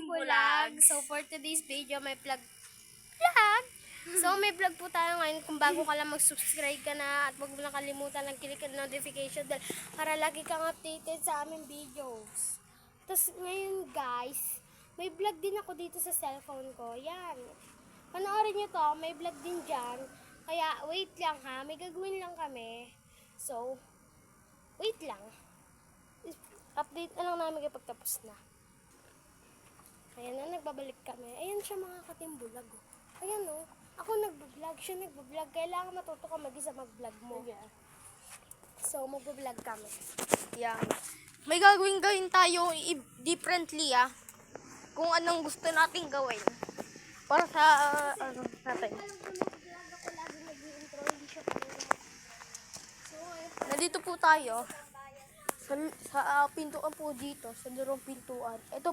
Bulag. So, for today's video, may vlog. So, may vlog po tayo ngayon. Kung bago ka lang, mag-subscribe ka na at huwag mo nakalimutan ng click ang notification bell para lagi kang updated sa aming videos. Tapos, ngayon guys, may vlog din ako dito sa cellphone ko. Yan. Panoorin nyo to. May vlog din dyan. Kaya, wait lang ha. May gagawin lang kami. So, wait lang. Update na lang namin kapag tapos na. Ayan na, nagbabalik kami. Ayan siya mga katimbulag. Oh. Ayan oh. Ako nagbablog, siya nagbablog. Kailangan matuto ka mag-isa mag-vlog mo. Yeah. So, magbablog kami. Yan. May gagawin tayo differently kung anong gusto nating gawin. Para sa ano natin. Nandito po tayo sa pintuan po dito, sa durong pintuan. Ito,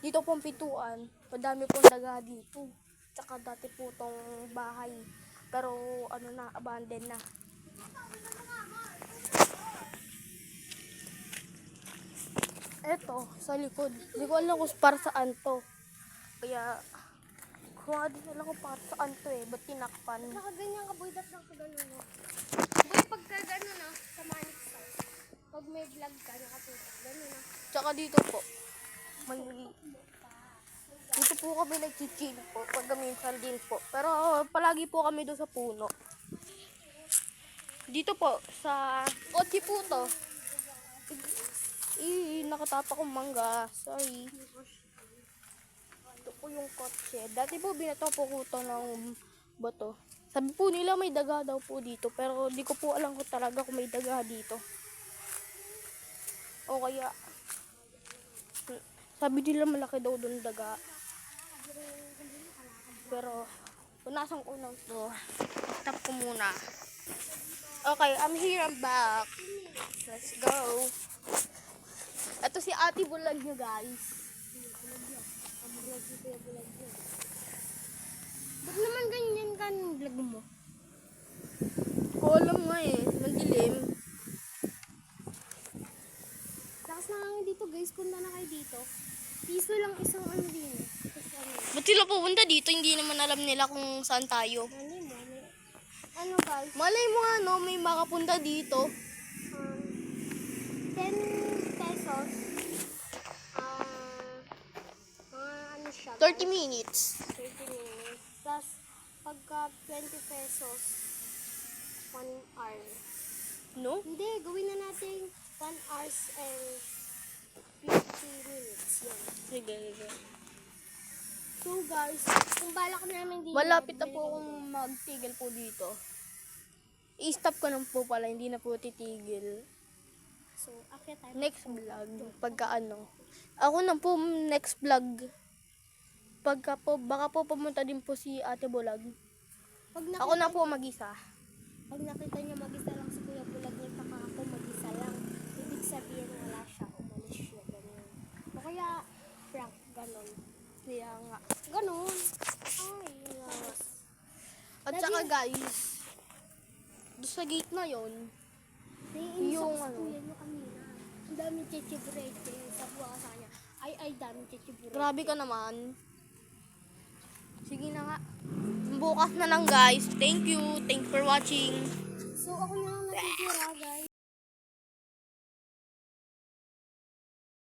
dito pong pintuan, madami pong daga dito. Tsaka dati po tong bahay. Pero ano na, abandoned na. Eto, sa likod. Hindi ko alam kung para saan to. Kaya, kung din alam kung para saan to ba't tinakpan? Nakaganyan ka, boy, dapat nakagano no. Boy, pagka gano'n na, sa Manix House, pag may vlog ka, nakatutok, gano'n na. Tsaka dito po, dito po kami nag-chill po, pag minsan din po. Pero palagi po kami doon sa puno. Dito po, sa kotse po to. Nakatapa kong mangga. Sorry. Ito po yung kotse. Dati po binato po ko to ng bato. Sabi po nila may daga daw po dito. Pero di ko po alam ko talaga kung may daga dito. O kaya, sabi nila malaki daw doon daga. Pero, punasan ko na ito. Stop ko muna. Okay, I'm here, I'm back. Let's go. Ito si Ate Bulag nyo, guys. Ba't naman ganyan ka ng vlog mo? Ko alam nga mandilim. Lakas na lang dito guys, punta na kayo dito. Piso lang isang ano din. Ba't sila pupunta dito? Hindi naman alam nila kung saan tayo. Mali mo, ano guys? Malay mo nga, no, may makapunta dito. 10 pesos. Ano siya? 30 minutes. 30 minutes. Tapos, pagka 20 pesos, 1 hour. No? Hindi, gawin na natin 1 hours and 50 minutes. Yan. Sige, sige. So guys, kung balak namin dito. Malapit na po akong magtigil po dito. I-stop ko na po pala, hindi na po titigil. So, akit tayo. Next vlog, pagka ano. Ako na po next vlog. Pagka po, baka po pumunta din po si Ate Bulag. Ako na po mag-isa. Pag nakita niya mag-isa lang si Kuya Bulag niya, saka ako mag-isa lang. Ibig sabihin wala siya, umalis siya, ganun. O kaya, prank, ganun. Kaya nga. Ganun. Ay, yes. At saka guys, doon sa gate na yon, Naiinis yung ako sa ano. kuya niyo kanina. Ang daming chichiburete sa buwasa niya. Ay, daming chichiburete. grabe ka naman. Sige na nga. Bukas na lang guys. Thank you for watching. So, ako na lang natitira, guys.